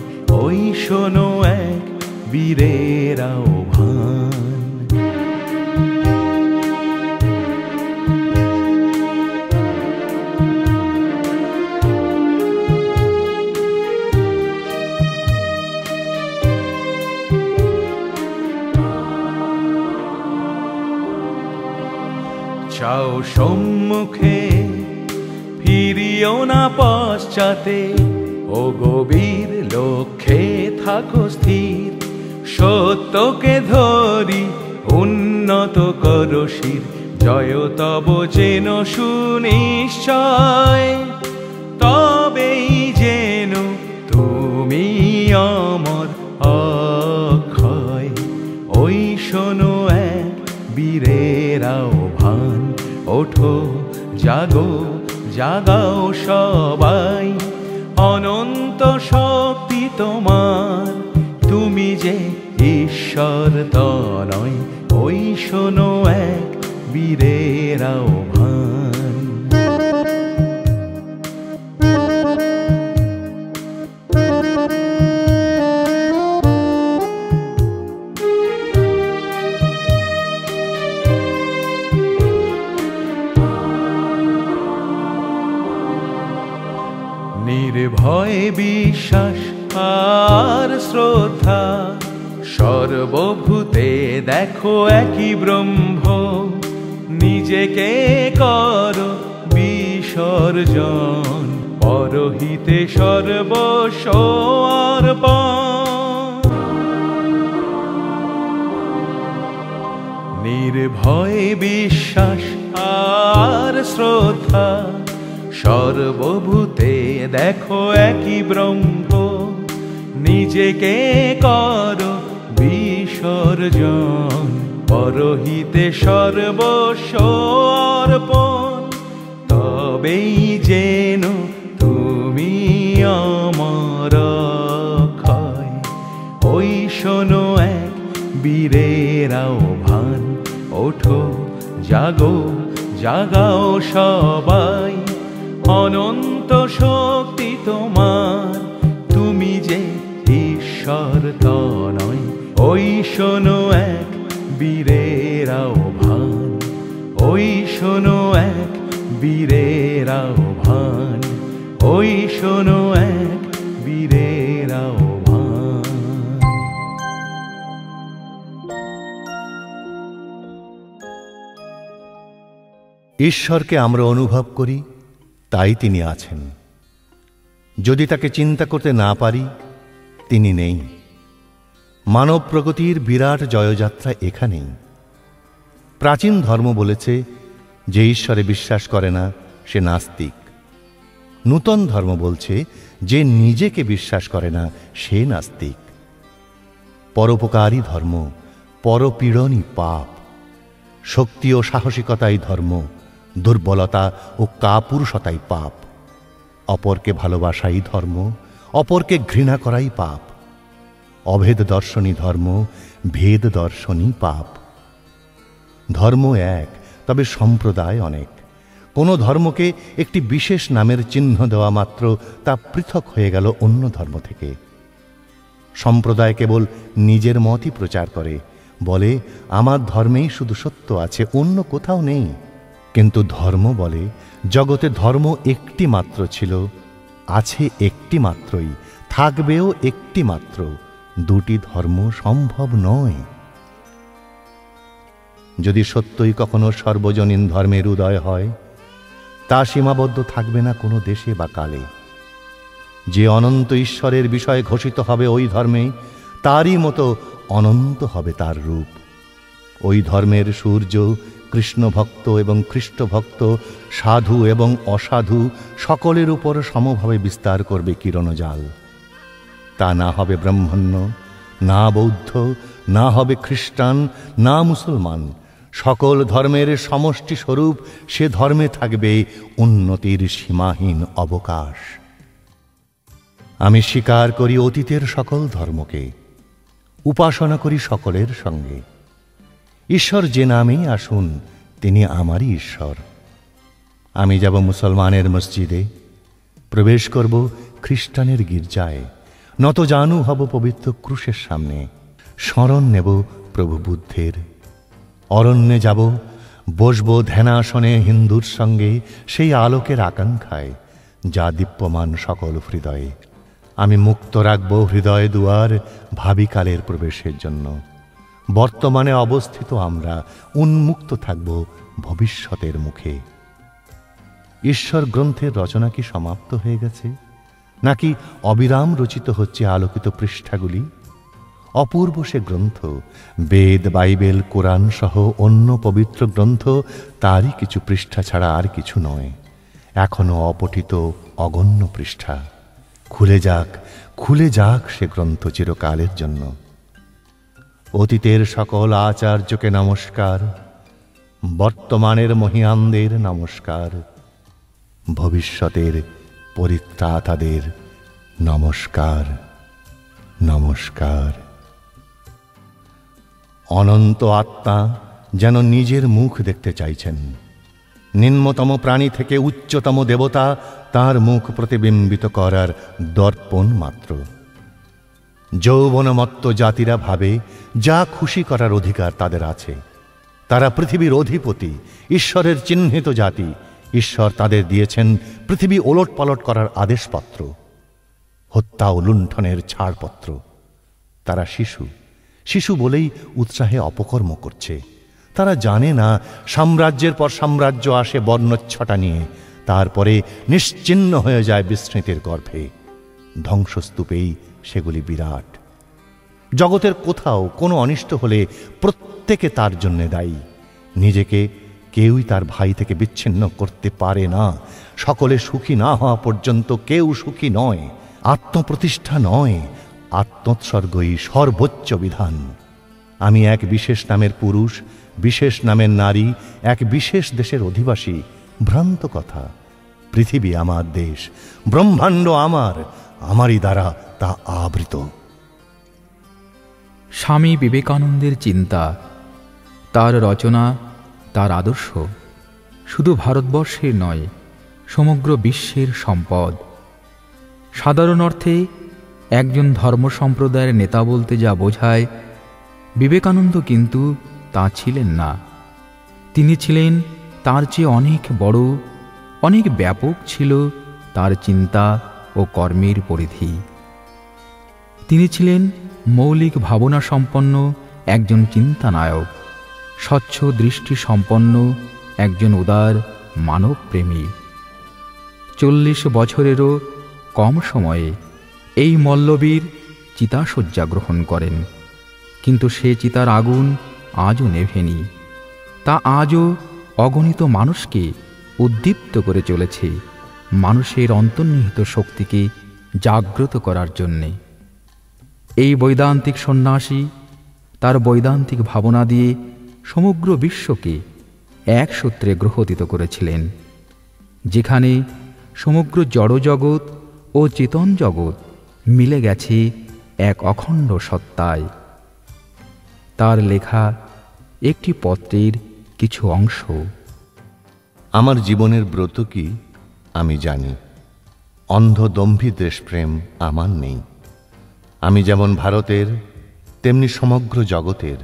ওই শোনো এক বীরের আহ্বান। চাও সম্মুখে, ফিরিও না পশ্চাতে, ও গভীর লক্ষ্যে থাকো স্থির, সত্যকে ধরি উন্নত করো শির, জয় তব যেন সুনিশ্চয়, তবেই যেন তুমি অমর অক্ষয়। ওই শোনো এক বীরের আহ্বান, ওঠো জাগো জাগাও সবাই, অনন্ত শক্তি তোমার, তুমি যে ঈশ্বর তনয়। ওই শোনো এক বীরের আহ্বান। নির্ভয় বিশ্বাস আর শ্রদ্ধা, সর্বভূতে দেখো একই ব্রহ্ম, নিজেকে করো বিসর্জন, পরহিতে সর্বস্ব অর্পণ। নির্ভয় বিশ্বাস আর শ্রদ্ধা, সর্বভূতে দেখো একই ব্রহ্ম, নিজেকে করো বিসর্জন, পরহিতে সর্বস্ব অর্পণ, তবেই যেন তুমি অমর অক্ষয়। ওই শোনো এক বীরের আহ্বান, ওঠো জাগো জাগাও সবাই, অনন্ত শক্তি তোমার, তুমি যে ঈশ্বর তনয়। ওই শোনো এক বীরের আহ্বান, ওই শোনো এক বীরের আহ্বান, ওই শোনো এক বীরের আহ্বান। ঈশ্বরকে আমরা অনুভব করি, তাই তিনি আছেন। যদি তাকে চিন্তা করতে না পারি, তিনি নেই। মানব প্রগতির বিরাট জয়যাত্রা এখানেই। প্রাচীন ধর্ম বলেছে যে ঈশ্বরে বিশ্বাস করে না সে নাস্তিক। নূতন ধর্ম বলছে যে নিজেকে বিশ্বাস করে না সে নাস্তিক। পরোপকারী ধর্ম, পরপীড়নই পাপ। শক্তি ও সাহসিকতাই ধর্ম, দুর্বলতা ও কাপুরুষতাই পাপ। অপরকে ভালোবাসাই ধর্ম, অপরকে ঘৃণা করাই পাপ। অভেদ দর্শনই ধর্ম, ভেদ দর্শনই পাপ। ধর্ম এক, তবে সম্প্রদায় অনেক। কোনো ধর্মকে একটি বিশেষ নামের চিহ্ন দেওয়া মাত্র তা পৃথক হয়ে গেল অন্য ধর্ম থেকে। সম্প্রদায় কেবল নিজের মতই প্রচার করে, বলে আমার ধর্মেই শুধু সত্য আছে, অন্য কোথাও নেই। কিন্তু ধর্ম বলে জগতে ধর্ম একটি মাত্র ছিল, আছে একটি মাত্রই, থাকবেও একটি মাত্র। দুটি ধর্ম সম্ভব নয়। যদি সত্যই কখনো সর্বজনীন ধর্মের উদয় হয়, তা সীমাবদ্ধ থাকবে না কোনো দেশে বা কালে। যে অনন্ত ঈশ্বরের বিষয়ে ঘোষিত হবে ওই ধর্মে, তারই মতো অনন্ত হবে তার রূপ। ওই ধর্মের সূর্য কৃষ্ণ ভক্ত এবং খ্রিস্ট ভক্ত, সাধু এবং অসাধু সকলের উপর সমভাবে বিস্তার করবে কিরণজাল। তা না হবে ব্রাহ্মণ্য, না বৌদ্ধ, না হবে খ্রিস্টান, না মুসলমান। সকল ধর্মের সমষ্টি স্বরূপ সে ধর্মে থাকবে উন্নতির সীমাহীন অবকাশ। আমি স্বীকার করি অতীতের সকল ধর্মকে, উপাসনা করি সকলের সঙ্গে। ঈশ্বর যে নামেই আসুন, তিনি আমারই ঈশ্বর। আমি যাব মুসলমানের মসজিদে, প্রবেশ করব খ্রিস্টানের গির্জায়, নতজানু হব পবিত্র ক্রুশের সামনে, শরণ নেব প্রভু বুদ্ধের। অরণ্যে যাব, বসব ধ্যানাসনে হিন্দুর সঙ্গে, সেই আলোকের আকাঙ্ক্ষায় যা দীপ্যমান সকল হৃদয়ে। আমি মুক্ত রাখব হৃদয় দুয়ার ভাবিকালের প্রবেশের জন্য। বর্তমানে অবস্থিত আমরা উন্মুক্ত থাকব ভবিষ্যতের মুখে। ঈশ্বর গ্রন্থের রচনা কি সমাপ্ত হয়ে গেছে, নাকি অবিরাম রচিত হচ্ছে আলোকিত পৃষ্ঠাগুলি? অপূর্ব সে গ্রন্থ, বেদ, বাইবেল, কোরআন সহ অন্য পবিত্র গ্রন্থ তারই কিছু পৃষ্ঠা ছাড়া আর কিছু নয়। এখনো অপঠিত অগণ্য পৃষ্ঠা। খুলে যাক, খুলে যাক সে গ্রন্থ চিরকালের জন্য। অতীতের সকল আচার্যকে নমস্কার, বর্তমানের মহিয়ানদের নমস্কার, ভবিষ্যতের পরিত্রাতাদের নমস্কার, নমস্কার। অনন্ত আত্মা যেন নিজের মুখ দেখতে চাইছেন। নিম্নতম প্রাণী থেকে উচ্চতম দেবতা তার মুখ প্রতিবিম্বিত করার দর্পণ মাত্র। যৌবনমত্ত জাতিরা ভাবে যা খুশি করার অধিকার তাদের আছে। তারা পৃথিবীর অধিপতি, ঈশ্বরের চিহ্নিত জাতি। ঈশ্বর তাদের দিয়েছেন পৃথিবী ওলটপালট করার আদেশপত্র, হত্যা ও লুণ্ঠনের ছাড়পত্র। তারা শিশু, শিশু বলেই উৎসাহে অপকর্ম করছে। তারা জানে না সাম্রাজ্যের পর সাম্রাজ্য আসে বর্ণচ্ছটা নিয়ে, তারপরে নিশ্চিহ্ন হয়ে যায় বিস্মৃতির গর্ভে। ধ্বংসস্তূপেই সেগুলি বিরাট। জগতের কোথাও কোনো অনিষ্ট হলে প্রত্যেকে তার জন্যে দায়ী। নিজেকে কেউই তার ভাই থেকে বিচ্ছিন্ন করতে পারে না। সকলে সুখী না হওয়া পর্যন্ত কেউ সুখী নয়। আত্মপ্রতিষ্ঠা নয়, আত্মোৎসর্গই সর্বোচ্চ বিধান। আমি এক বিশেষ নামের পুরুষ, বিশেষ নামের নারী, এক বিশেষ দেশের অধিবাসী, ভ্রান্ত কথা। পৃথিবী আমার দেশ, ব্রহ্মাণ্ড আমার, আমারই দ্বারা তা আবৃত। স্বামী বিবেকানন্দের চিন্তা, তার রচনা, তার আদর্শ শুধু ভারতবর্ষের নয়, সমগ্র বিশ্বের সম্পদ। সাধারণ অর্থে একজন ধর্ম সম্প্রদায়ের নেতা বলতে যা বোঝায়, বিবেকানন্দ কিন্তু তা ছিলেন না। তিনি ছিলেন তার চেয়ে অনেক বড়, অনেক ব্যাপক ছিল তার চিন্তা ও কর্মের পরিধি। তিনি ছিলেন মৌলিক ভাবনা সম্পন্ন একজন চিন্তানায়ক, স্বচ্ছ দৃষ্টি সম্পন্ন একজন উদার মানবপ্রেমী। 40 বছরেরও কম সময়ে এই মল্লবীর চিতাশয্যা গ্রহণ করেন, কিন্তু সে চিতার আগুন আজও নেভেনি। তা আজও অগণিত মানুষকে উদ্দীপ্ত করে চলেছে, মানুষের অন্তর্নিহিত শক্তিকে জাগ্রত করার জন্যে। এই বৈদান্তিক সন্ন্যাসী তার বৈদান্তিক ভাবনা দিয়ে সমগ্র বিশ্বকে এক সূত্রে গ্রহোদিত করেছিলেন, যেখানে সমগ্র জড়জগৎ ও চেতন জগৎ মিলে গেছে এক অখণ্ড সত্তায়। তার লেখা একটি পত্রের কিছু অংশ। আমার জীবনের ব্রত কি আমি জানি, অন্ধদম্ভী দেশপ্রেম আমার নেই। আমি যেমন ভারতের তেমনি সমগ্র জগতের।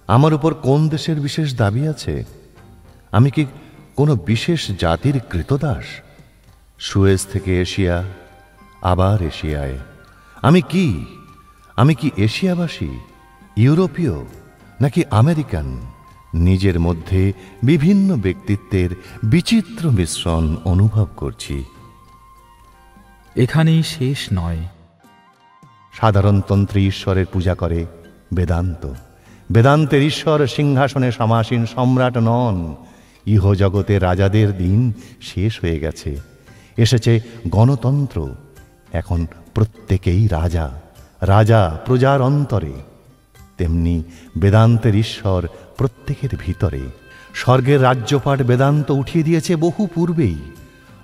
আমার উপর কোন দেশের বিশেষ দাবি আছে? আমি কি কোনো বিশেষ জাতির কৃতদাস? সুয়েজ থেকে এশিয়া, আবার এশিয়ায়। আমি কি এশিয়াবাসী, ইউরোপীয় নাকি আমেরিকান? নিজের মধ্যে বিভিন্ন ব্যক্তিত্বের বিচিত্র মিশ্রণ অনুভব করছি। এখানেই শেষ নয়। সাধারণতন্ত্রে ঈশ্বরের পূজা করে বেদান্ত। বেদান্তের ঈশ্বর সিংহাসনে সমাসীন সম্রাট নন। ইহজগতে রাজাদের দিন শেষ হয়ে গেছে, এসেছে গণতন্ত্র। এখন প্রত্যেকেই রাজা, রাজা প্রজার অন্তরে। তেমনি বেদান্তের ঈশ্বর প্রত্যেকের ভিতরে। স্বর্গের রাজ্যপাট বেদান্ত উঠিয়ে দিয়েছে বহু পূর্বেই।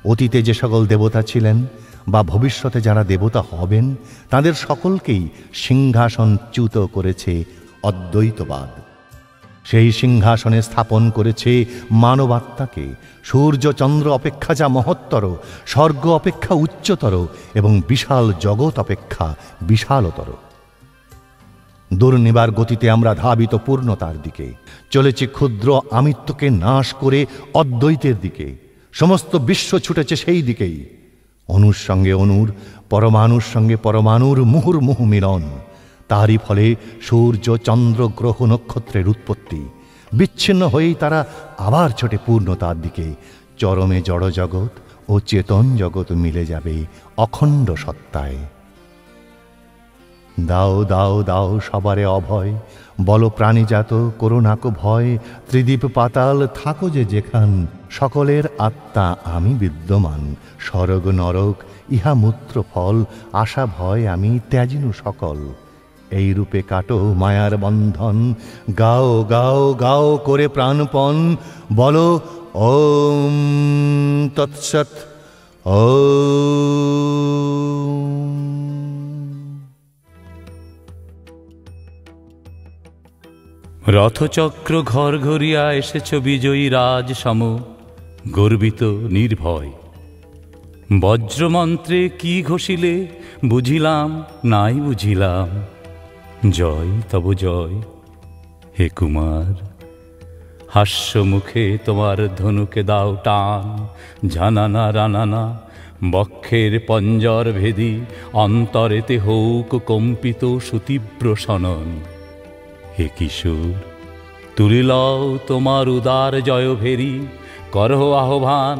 অতীতে যে সকল দেবতা ছিলেন বা ভবিষ্যতে যারা দেবতা হবেন, তাদের সকলকেই সিংহাসনচ্যুত করেছে অদ্বৈতবাদ। সেই সিংহাসনে স্থাপন করেছে মানবাত্মাকে। সূর্য চন্দ্র অপেক্ষা যা মহত্তর, স্বর্গ অপেক্ষা উচ্চতর এবং বিশাল জগৎ অপেক্ষা বিশালতর। দুর্নিবার গতিতে আমরা ধাবিত পূর্ণতার দিকে চলেছি, ক্ষুদ্র আমিত্বকে নাশ করে অদ্বৈতের দিকে। সমস্ত বিশ্ব ছুটেছে সেই দিকেই। অনুর সঙ্গে অনুর, পরমাণুর সঙ্গে পরমাণুর মুহুর্মুহু মিলন। তারই ফলে সূর্য চন্দ্র গ্রহ নক্ষত্রের উৎপত্তি। বিচ্ছিন্ন হয়েই তারা আবার ছোটে পূর্ণতার দিকে। চরমে জড়জগৎ ও চেতন জগৎ মিলে যাবে অখণ্ড সত্তায়। দাও দাও দাও সবারে অভয়, বল প্রাণীজাত করুণাক ভয়। ত্রিদীপ পাতাল থাকো যে যেখান, সকলের আত্মা আমি বিদ্যমান। স্বর্গ নরক ইহা মূত্র ফল, আশা ভয় আমি ত্যাজিনু সকল। এই রূপে কাটো মায়ার বন্ধন, গাও গাও গাও করে প্রাণপণ। বলো ওম তৎসৎ। রথচক্র ঘর ঘরিয়া এসেছ বিজয়ী রাজ সম, গর্বিত নির্ভয়। বজ্রমন্ত্রে কি ঘোষিলে বুঝিলাম নাই বুঝিলাম। জয় তব জয় হে কুমার। হাস্য মুখে তোমার ধনুকে দাও টান, জানানা রানানা বক্ষের পঞ্জর ভেদি। অন্তরেতে হৌক কম্পিত সুতীব্র সনন। হে কিশোর, তুলি লও তোমার উদার জয় ভেরি। করহ আহ্বান,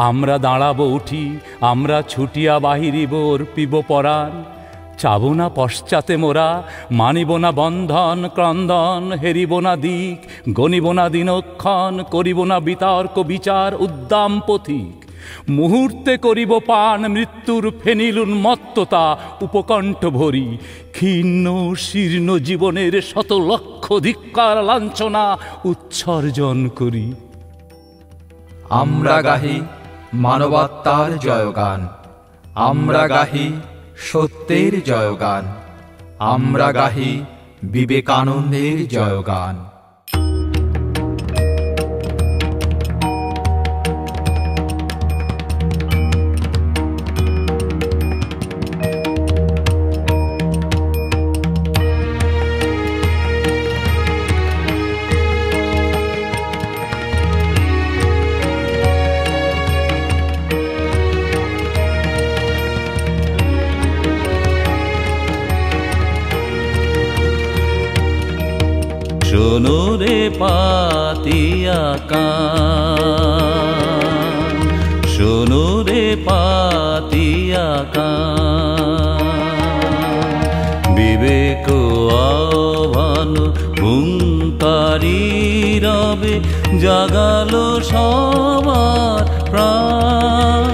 আমরা দাঁড়াবো উঠি। আমরা ছুটিয়া বাহিরিব অর্পিব পরাণ। চাব না পশ্চাতে মোরা, মানিব না বন্ধন ক্রন্দন। হেরিব না দিক, গণিব না দিনক্ষণ। করিব না বিতর্ক বিচার উদ্দাম পথিক। মুহূর্তে করিব পান মৃত্যুর ফেনিল উন্মত্ততা উপকণ্ঠ ভরি। ক্ষীণ শীর্ণ জীবনের শত লক্ষ ধিক্কার লাঞ্ছনা উৎসর্জন করি। আমরা গাহি মানবাত্মার জয়গান, আমরা গাহি সত্যের জয়গান, আমরা গাহি বিবেকানন্দের জয়গান। শোনো রে পাতিয়া কান, শোনো রে পাতিয়া কান। বিবেক আহ্বান হুঙ্কারি রবে, জাগালো সবার প্রাণ।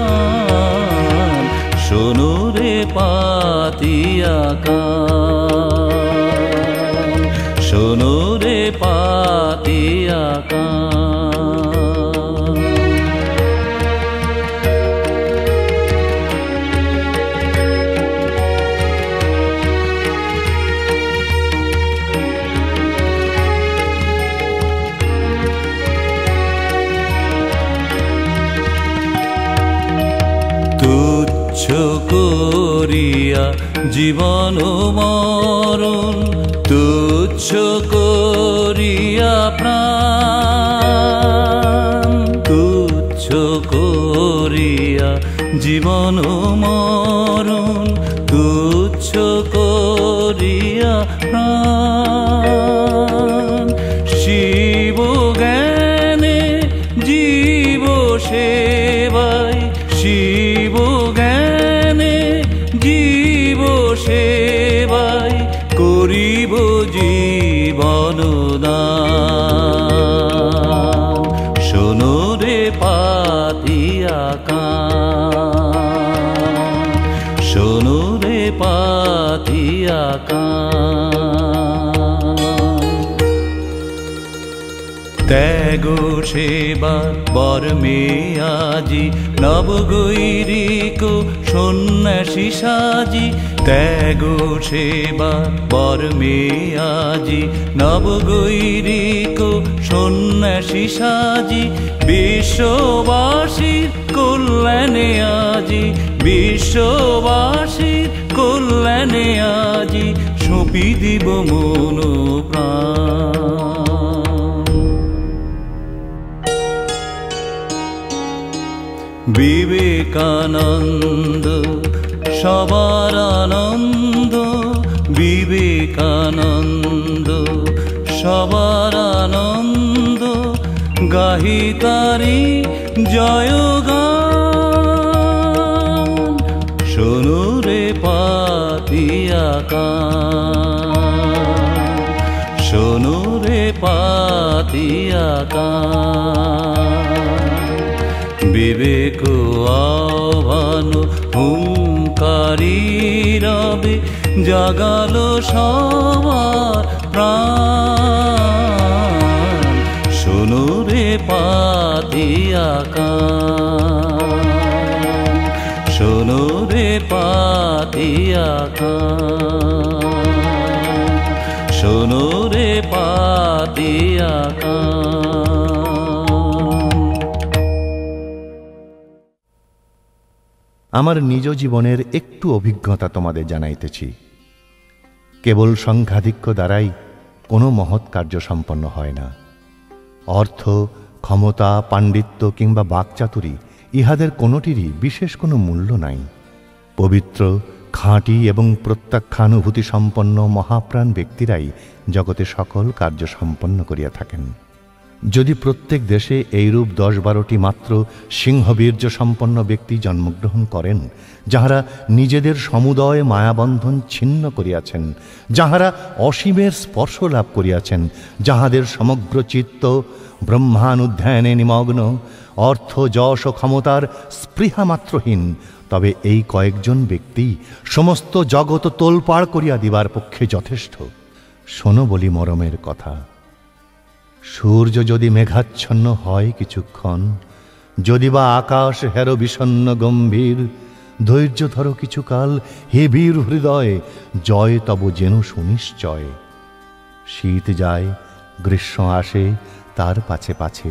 শোনো রে পাতিয়া কান, শোনো রে পাতিয়া কান। তুচ্ছ করিয়া জীবন মরণ, তুচ্ছ করিয়া প্রাণ, তুচ্ছ করিয়া জীবন মরণ, তুচ্ছ করিয়া প্রাণ। শিব জ্ঞানে জীব সেবায়, শিব জ্ঞানে জীব সেবায় করিব জীবন দান, শোনো রে পাতিয়া কান, শোনো রে পাতিয়া কান। ত্যাগ সেবার বর্মে আজি নবগৈরিক সন্ন্যাসী সাজি, ত্যাগ সেবার বর্মে আজি নবগৈরিক সন্ন্যাসী সাজি, বিশ্ববাসীর কল্যাণে আজি, বিশ্ববাসীর কল্যাণে আজি সঁপি দিব মন প্রাণ। বিবেকানন্দ সবার আনন্দ, বিবেকানন্দ সবার আনন্দ, গাহি তারি জয়গান, শোনো রে পাতিয়া কান, শোনো রে পাতিয়া কান। বিবেক আহ্বান হুঙ্কারি রবে জাগালো সবার প্রাণ, শোনো রে পাতিয়া কান, শোনো রে পাতিয়া কান, শোনো রে পাতিয়া কান। আমার নিজ জীবনের একটু অভিজ্ঞতা তোমাদের জানাইতেছি। কেবল সংখ্যাধিক্য দ্বারাই কোনো মহৎ কার্য সম্পন্ন হয় না। অর্থ, ক্ষমতা, পাণ্ডিত্য কিংবা বাকচাতুরী ইহাদের কোনোটিরই বিশেষ কোনো মূল্য নাই। পবিত্র, খাঁটি এবং প্রত্যাখ্যানুভূতি সম্পন্ন মহাপ্রাণ ব্যক্তিরাই জগতে সকল কার্য সম্পন্ন করিয়া থাকেন। যদি প্রত্যেক দেশে এইরূপ 10-12টি মাত্র সিংহবীর্য সম্পন্ন ব্যক্তি জন্মগ্রহণ করেন, যাহারা নিজেদের সমুদয় মায়াবন্ধন ছিন্ন করিয়াছেন, যাহারা অসীমের স্পর্শ লাভ করিয়াছেন, যাহাদের সমগ্র চিত্ত ব্রহ্মানুধ্যানে নিমগ্ন, অর্থ, যশ ও ক্ষমতার স্পৃহা মাত্রহীন, তবে এই কয়েকজন ব্যক্তি সমস্ত জগৎ তোলপাড় করিয়া দিবার পক্ষে যথেষ্ট। শোনো বলি মরমের কথা। সূর্য যদি মেঘাচ্ছন্ন হয় কিছুক্ষণ, যদি বা আকাশ হেরো বিষণ্ণ গম্ভীর, ধৈর্য ধরো কিছুকাল হে বীর হৃদয়, জয় তব যেন সুনিশ্চয়। শীত যায়, গ্রীষ্ম আসে তার পাছে পাছে,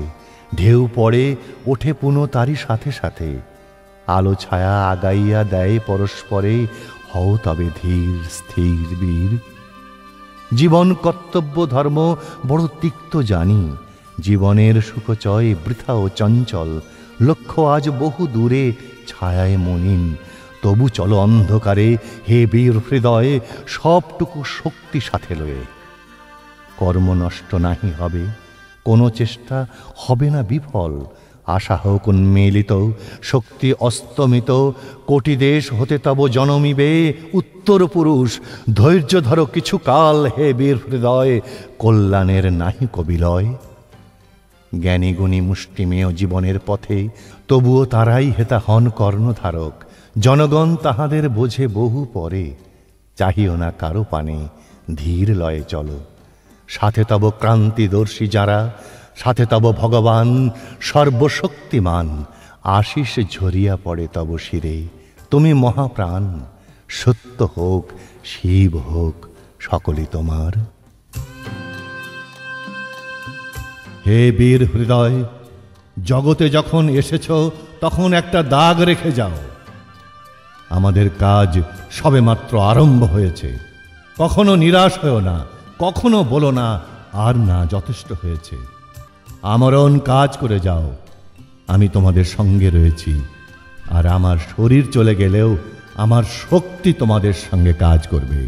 ঢেউ পড়ে ওঠে পুনঃ তারই সাথে সাথে, আলো ছায়া আগাইয়া দেয় পরস্পরে, হও তবে ধীর স্থির বীর। জীবন কর্তব্য ধর্ম বড় তিক্ত জানি, জীবনের সুখচয় বৃথা ও চঞ্চল, লক্ষ্য আজ বহু দূরে ছায়ায় মলিন, তবু চলো অন্ধকারে হে বীর হৃদয়ে, সবটুকু শক্তি সাথে লয়ে। কর্ম নষ্ট নাহি হবে, কোনো চেষ্টা হবে না বিফল, আশা হোক উন্মেলিত, শক্তি অস্তমিত, কোটি দেশ হতে তব জনমিবে উত্তর পুরুষ। ধৈর্য ধরো কিছু কাল হে বীর হৃদয়, কল্যাণের নাহি কবিলয়। জ্ঞানী গুণী মুষ্টিমেয় জীবনের পথে তবুও তারাই হেতা হন কর্ণধারক, জনগণ তাহাদের বোঝে বহু পরে, চাহিও না কারো পানে, ধীর লয়ে চলো। সাথে তব ক্রান্তিদর্শী যারা, সাথে তব ভগবান সর্বশক্তিমান, আশিস ঝরিয়া পড়ে তব শিরে, তুমি মহাপ্রাণ। সত্য হোক, শিব হোক, সকলই তোমার। হে বীর হৃদয়, জগতে যখন এসেছ তখন একটা দাগ রেখে যাও। আমাদের কাজ সবেমাত্র আরম্ভ হয়েছে। কখনো নিরাশ হয়েও না, কখনো বলো না আর না, যথেষ্ট হয়েছে। আমরণ কাজ করে যাও, আমি তোমাদের সঙ্গে রয়েছি। আর আমার শরীর চলে গেলেও আমার শক্তি তোমাদের সঙ্গে কাজ করবে।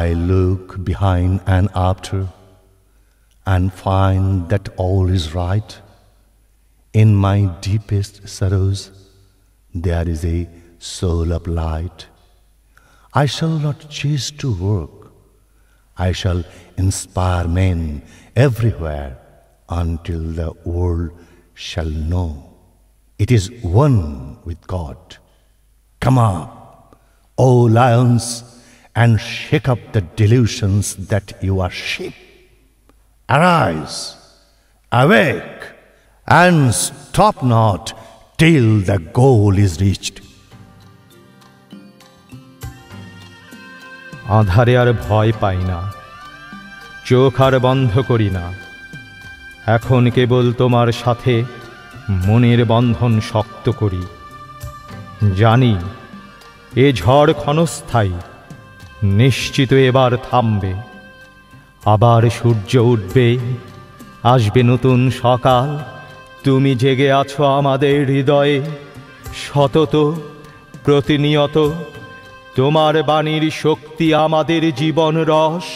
I look behind and after and find that all is right. In my deepest sorrows there is a soul of light. I shall not cease to work. I shall inspire men everywhere until the world shall know it is one with God. Come up, O lions, and shake up the delusions that you are sheep. Arise, awake, and stop not till the goal is reached. আঁধারে আর ভয় পাই না, চোখ আর বন্ধ করি না। এখন কেবল তোমার সাথে মনের বন্ধন শক্ত করি। জানি এ ঝড় ক্ষণস্থায়ী, নিশ্চিত এবার থামবে। আবার সূর্য উঠবে, আসবে নতুন সকাল। তুমি জেগে আছো আমাদের হৃদয়ে, সতত প্রতিনিয়ত। তোমার বাণীর শক্তি আমাদের জীবন রস।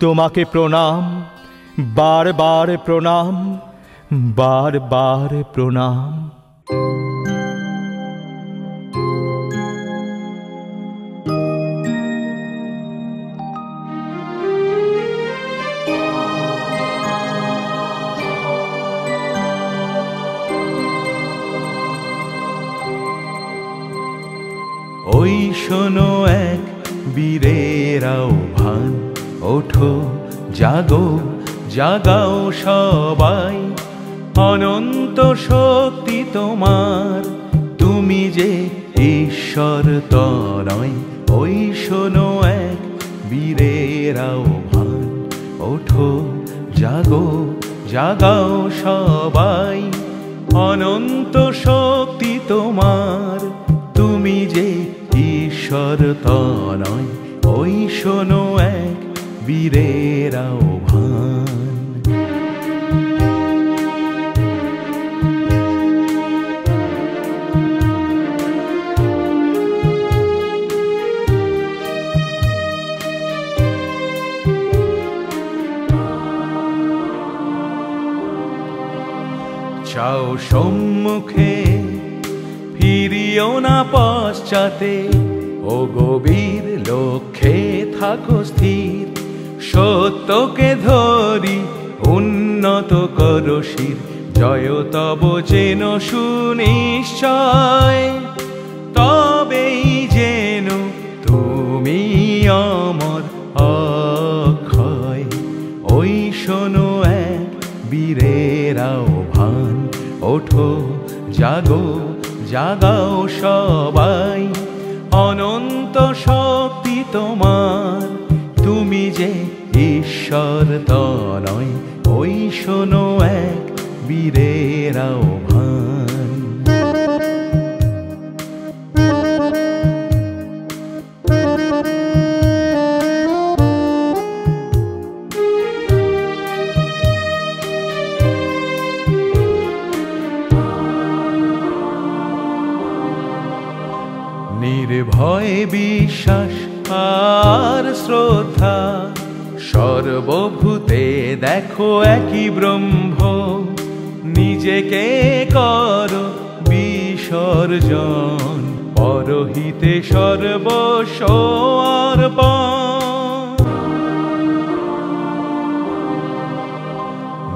তোমাকে প্রণাম, বারবার প্রণাম, বারবার প্রণাম। ওই শোনো এক বীরের আহ্বান, ওঠো জাগো, জাগাও সবাই। অনন্ত শক্তি তোমার, তুমি যে ঈশ্বর তনয়। ওই শোনো এক বীরের আহ্বান, ওঠো জাগো, জাগাও সবাই। অনন্ত শক্তি তোমার, তুমি যে ঈশ্বর তনয়। ওই শোনো এক বীরের আহ্বান। চাও সম্মুখে, ফিরিও না পশ্চাতে। ও গভীর লক্ষ্যে থাকো স্থির, সত্যকে ধরি উন্নত করো শির। জয় তব যেন সুনিশ্চয়, তবেই যেন তুমি অমর অক্ষয়। ওই শোনো এক বীরের আহ্বান, ওঠো জাগো, জাগাও সবাই। অনন্ত শক্তি তোমার, তুমি যে ঈশ্বর তনয়। ওই শোনো এক বীরের আহ্বান। নির্ভয় বিশ্বাস আর শ্রদ্ধা, সর্বভূতে দেখো একই ব্রহ্ম। নিজেকে করো বিসর্জন, পরহিতে সর্বস্ব অর্পণ।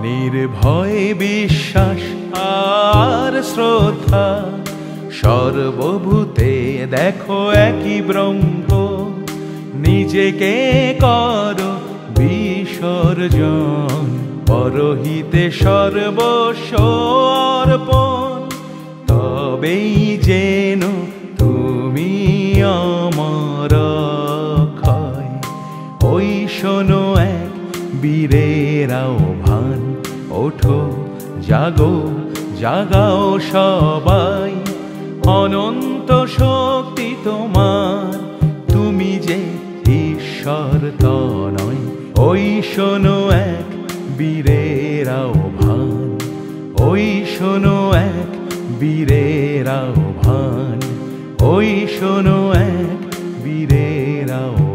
নির্ভয় বিশ্বাস আর শ্রদ্ধা, সর্বভূতে দেখো একই ব্রহ্ম, নিজেকে করো বিসর্জন, পরহিতে সর্বস্ব অর্পণ, তবেই যেন তুমি আমার ক্ষয়। ওই শোনো এক বীরের আহ্বান, ওঠো জাগো জাগাও সবাই, অনন্ত শক্তি তোমার, তুমি যে ঈশ্বর তনয়। ওই শোনো এক বীরের আহ্বান, ওই শোনো এক বীরের আহ্বান, ওই শোনো এক বীরের আহ্বান।